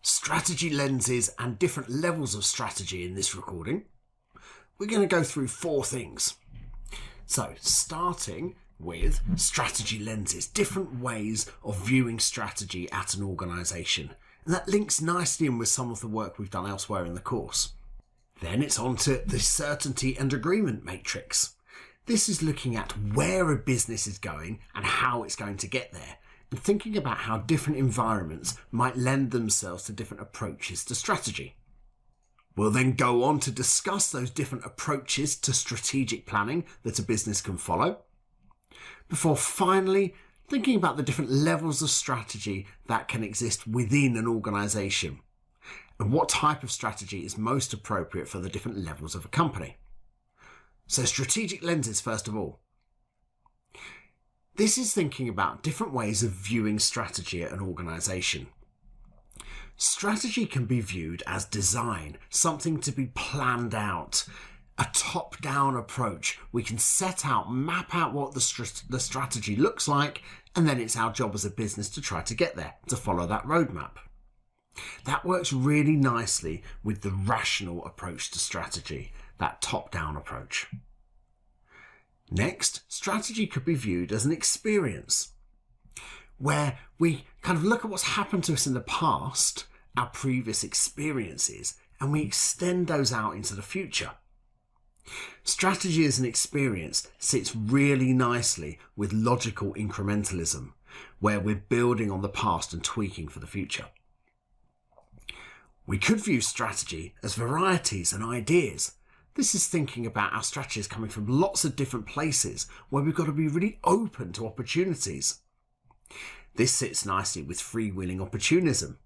strategy lenses and different levels of strategy in this recording. We're going to go through 4 things. So, starting with strategy lenses, different ways of viewing strategy at an organisation. And that links nicely in with some of the work we've done elsewhere in the course. Then it's on to the certainty and agreement matrix. This is looking at where a business is going and how it's going to get there, and thinking about how different environments might lend themselves to different approaches to strategy. We'll then go on to discuss those different approaches to strategic planning that a business can follow, before finally thinking about the different levels of strategy that can exist within an organisation, and what type of strategy is most appropriate for the different levels of a company. So strategic lenses first of all. This is thinking about different ways of viewing strategy at an organisation. Strategy can be viewed as design, something to be planned out, a top-down approach. We can set out, map out what the strategy looks like, and then it's our job as a business to try to get there, to follow that roadmap. That works really nicely with the rational approach to strategy, that top-down approach. Next, strategy could be viewed as an experience, where we kind of look at what's happened to us in the past, our previous experiences, and we extend those out into the future. Strategy as an experience sits really nicely with logical incrementalism, where we're building on the past and tweaking for the future. We could view strategy as varieties and ideas. This is thinking about our strategies coming from lots of different places where we've got to be really open to opportunities. This sits nicely with freewheeling opportunism,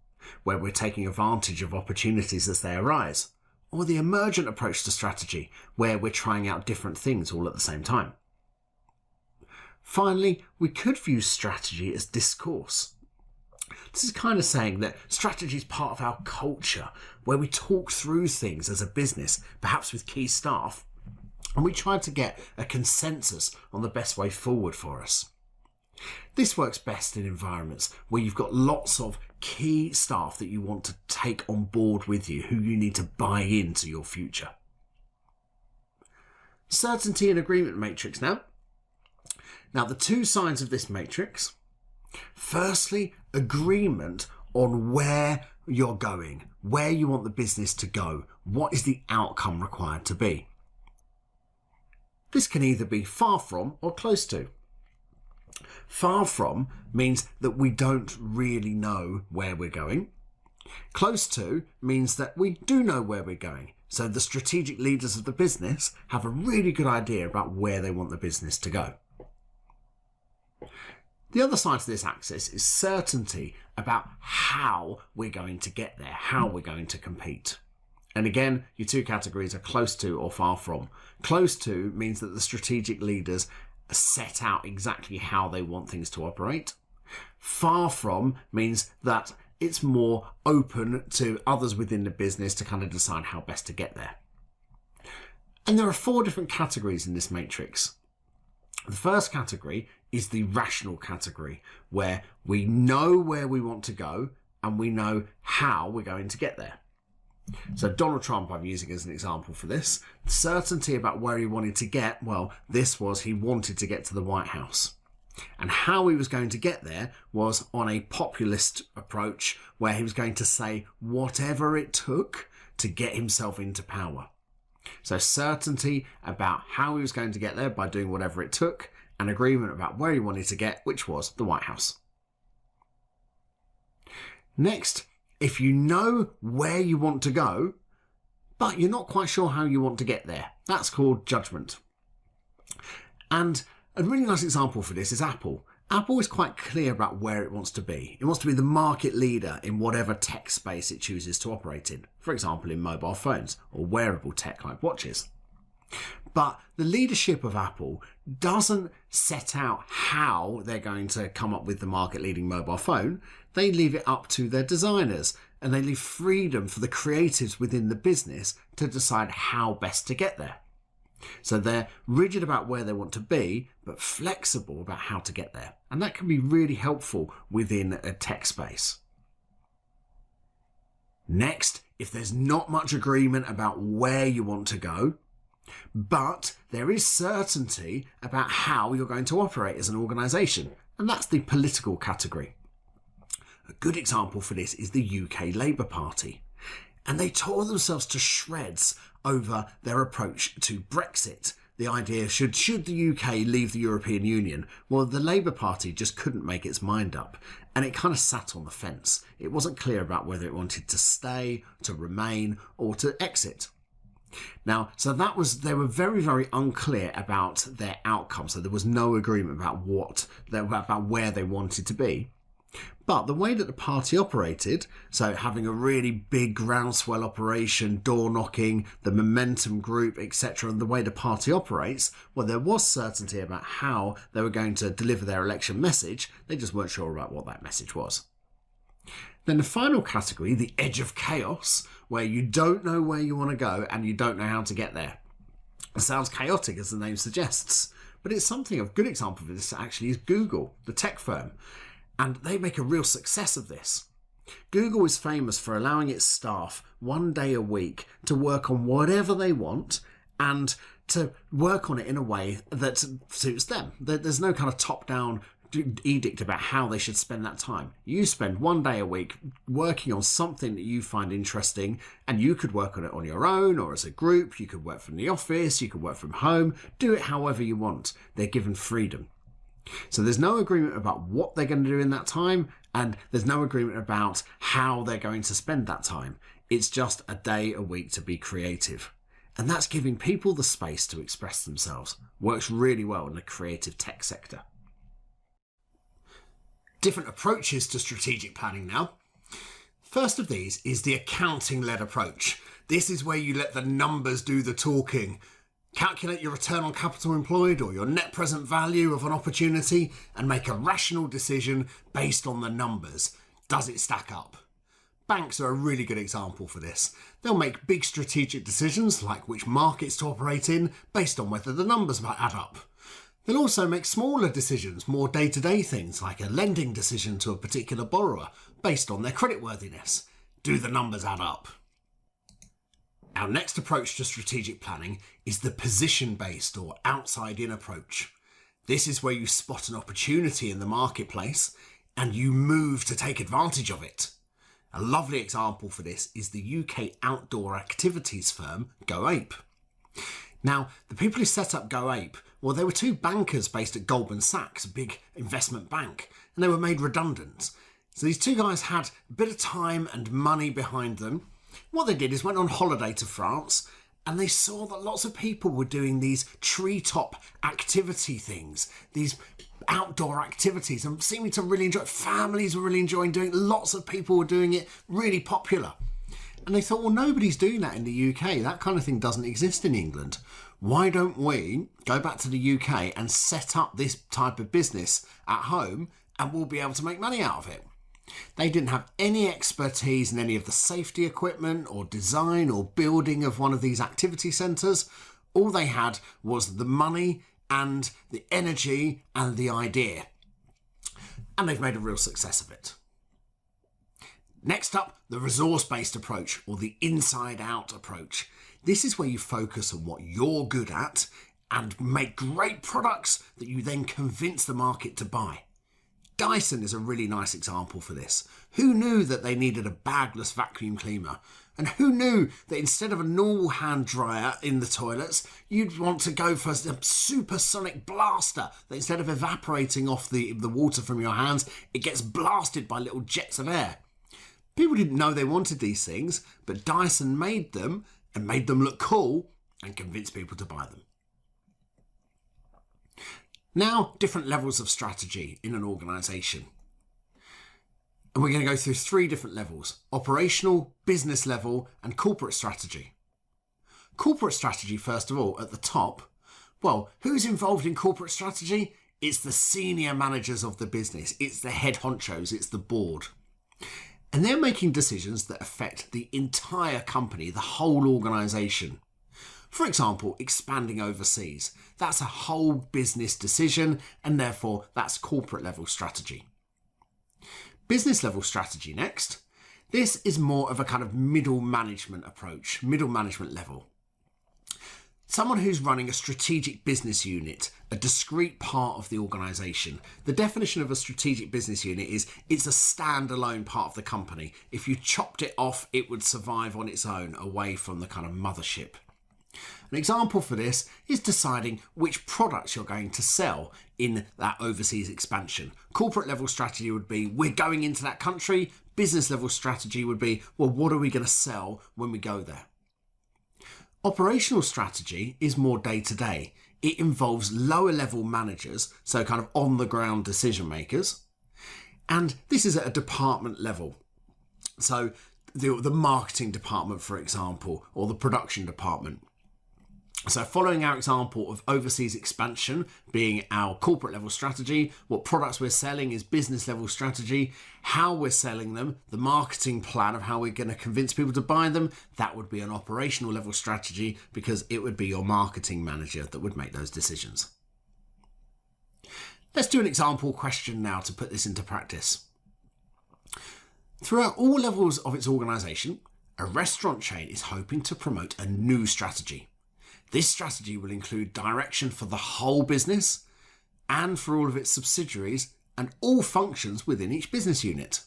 where we're taking advantage of opportunities as they arise, or the emergent approach to strategy, where we're trying out different things all at the same time. Finally, we could view strategy as discourse. This is kind of saying that strategy is part of our culture, where we talk through things as a business, perhaps with key staff, and we try to get a consensus on the best way forward for us. This works best in environments where you've got lots of key staff that you want to take on board with you, who you need to buy into your future. Certainty and agreement matrix now. Now, the 2 sides of this matrix. Firstly, agreement on where you're going, where you want the business to go, what is the outcome required to be. This can either be far from or close to. Far from means that we don't really know where we're going. Close to means that we do know where we're going. So the strategic leaders of the business have a really good idea about where they want the business to go. The other side of this axis is certainty about how we're going to get there, how we're going to compete. And again, your 2 categories are close to or far from. Close to means that the strategic leaders set out exactly how they want things to operate. Far from means that it's more open to others within the business to kind of decide how best to get there. And there are 4 different categories in this matrix. The first category is the rational category, where we know where we want to go and we know how we're going to get there. So Donald Trump I'm using as an example for this. Certainty about where he wanted to get, well, this was he wanted to get to the White House. And how he was going to get there was on a populist approach, where he was going to say whatever it took to get himself into power. So certainty about how he was going to get there by doing whatever it took, and agreement about where he wanted to get, which was the White House. Next, if you know where you want to go, but you're not quite sure how you want to get there, that's called judgment. And a really nice example for this is Apple. Apple is quite clear about where it wants to be. It wants to be the market leader in whatever tech space it chooses to operate in. For example, in mobile phones or wearable tech like watches. But the leadership of Apple doesn't set out how they're going to come up with the market-leading mobile phone. They leave it up to their designers, and they leave freedom for the creatives within the business to decide how best to get there. So they're rigid about where they want to be, but flexible about how to get there. And that can be really helpful within a tech space. Next, if there's not much agreement about where you want to go, but there is certainty about how you're going to operate as an organisation, and that's the political category. A good example for this is the UK Labour Party, and they tore themselves to shreds over their approach to Brexit. The idea, should the UK leave the European Union? Well, the Labour Party just couldn't make its mind up, and it kind of sat on the fence. It wasn't clear about whether it wanted to stay, to remain, or to exit. Now, so they were very, very unclear about their outcome. So there was no agreement about where they wanted to be. But the way that the party operated, so having a really big groundswell operation, door knocking, the momentum group, etc., and the way the party operates, well, there was certainty about how they were going to deliver their election message. They just weren't sure about what that message was. Then the final category, the edge of chaos, where you don't know where you want to go and you don't know how to get there. It sounds chaotic, as the name suggests, but it's something. A good example of this actually is Google, the tech firm. And they make a real success of this. Google is famous for allowing its staff 1 day a week to work on whatever they want and to work on it in a way that suits them. There's no kind of top-down edict about how they should spend that time. You spend 1 day a week working on something that you find interesting, and you could work on it on your own or as a group. You could work from the office, you could work from home, do it however you want. They're given freedom. So there's no agreement about what they're going to do in that time, and there's no agreement about how they're going to spend that time. It's just a day a week to be creative. And that's giving people the space to express themselves. Works really well in the creative tech sector. Different approaches to strategic planning now. First of these is the accounting-led approach. This is where you let the numbers do the talking. Calculate your return on capital employed or your net present value of an opportunity and make a rational decision based on the numbers. Does it stack up? Banks are a really good example for this. They'll make big strategic decisions like which markets to operate in based on whether the numbers might add up. They'll also make smaller decisions, more day-to-day things like a lending decision to a particular borrower based on their creditworthiness. Do the numbers add up? Our next approach to strategic planning is the position-based or outside-in approach. This is where you spot an opportunity in the marketplace and you move to take advantage of it. A lovely example for this is the UK outdoor activities firm GoApe. Now, the people who set up GoApe, well, they were two bankers based at Goldman Sachs, a big investment bank, and they were made redundant. So these two guys had a bit of time and money behind them. What they did is went on holiday to France, and they saw that lots of people were doing these treetop activity things, these outdoor activities, and seeming to really enjoy it. Families were really enjoying doing it. Lots of people were doing it, really popular. And they thought, well, nobody's doing that in the UK. That kind of thing doesn't exist in England. Why don't we go back to the UK and set up this type of business at home, and we'll be able to make money out of it? They didn't have any expertise in any of the safety equipment or design or building of one of these activity centres. All they had was the money and the energy and the idea. And they've made a real success of it. Next up, the resource-based approach or the inside-out approach. This is where you focus on what you're good at and make great products that you then convince the market to buy. Dyson is a really nice example for this. Who knew that they needed a bagless vacuum cleaner? And who knew that instead of a normal hand dryer in the toilets, you'd want to go for a supersonic blaster that instead of evaporating off the water from your hands, it gets blasted by little jets of air. People didn't know they wanted these things, but Dyson made them and made them look cool and convinced people to buy them. Now, different levels of strategy in an organisation. And we're going to go through 3 different levels: operational, business level, and corporate strategy. Corporate strategy, first of all, at the top. Well, who's involved in corporate strategy? It's the senior managers of the business. It's the head honchos. It's the board. And they're making decisions that affect the entire company, the whole organisation. For example, expanding overseas. That's a whole business decision, and therefore that's corporate level strategy. Business level strategy next. This is more of a kind of middle management approach, middle management level. Someone who's running a strategic business unit, a discrete part of the organisation. The definition of a strategic business unit is it's a standalone part of the company. If you chopped it off, it would survive on its own, away from the kind of mothership. An example for this is deciding which products you're going to sell in that overseas expansion. Corporate level strategy would be, we're going into that country. Business level strategy would be, well, what are we going to sell when we go there? Operational strategy is more day-to-day. It involves lower level managers, so kind of on the ground decision makers. And this is at a department level. So the marketing department, for example, or the production department. So following our example of overseas expansion being our corporate level strategy, what products we're selling is business level strategy, how we're selling them, the marketing plan of how we're going to convince people to buy them, that would be an operational level strategy because it would be your marketing manager that would make those decisions. Let's do an example question now to put this into practice. Throughout all levels of its organisation, a restaurant chain is hoping to promote a new strategy. This strategy will include direction for the whole business and for all of its subsidiaries and all functions within each business unit.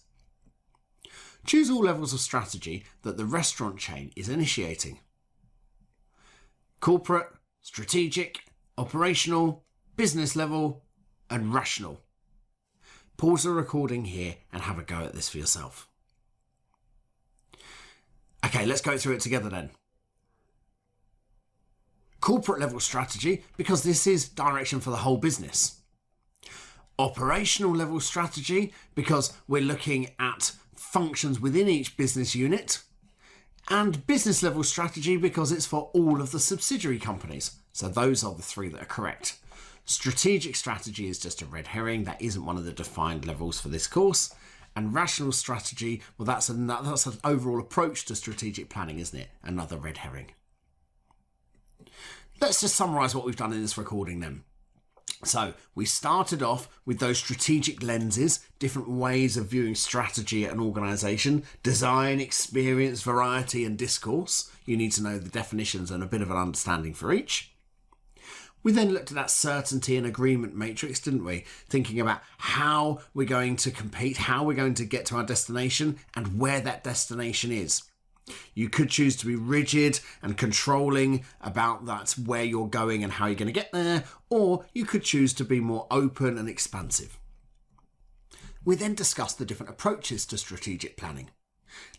Choose all levels of strategy that the restaurant chain is initiating. Corporate, strategic, operational, business level, and rational. Pause the recording here and have a go at this for yourself. Okay, let's go through it together then. Corporate level strategy, because this is direction for the whole business. Operational level strategy, because we're looking at functions within each business unit. And business level strategy, because it's for all of the subsidiary companies. So those are the three that are correct. Strategic strategy is just a red herring. That isn't one of the defined levels for this course. And rational strategy, well, that's an overall approach to strategic planning, isn't it? Another red herring. Let's just summarise what we've done in this recording then. So we started off with those strategic lenses, different ways of viewing strategy at an organisation, design, experience, variety and discourse. You need to know the definitions and a bit of an understanding for each. We then looked at that certainty and agreement matrix, didn't we? Thinking about how we're going to compete, how we're going to get to our destination and where that destination is. You could choose to be rigid and controlling about that's where you're going and how you're going to get there, or you could choose to be more open and expansive. We then discussed the different approaches to strategic planning.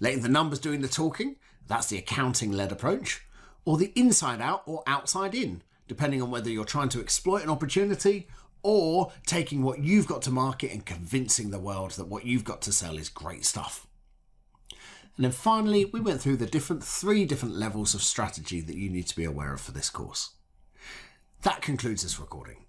Letting the numbers doing the talking, that's the accounting-led approach, or the inside out or outside in, depending on whether you're trying to exploit an opportunity or taking what you've got to market and convincing the world that what you've got to sell is great stuff. And then finally, we went through the three different levels of strategy that you need to be aware of for this course. That concludes this recording.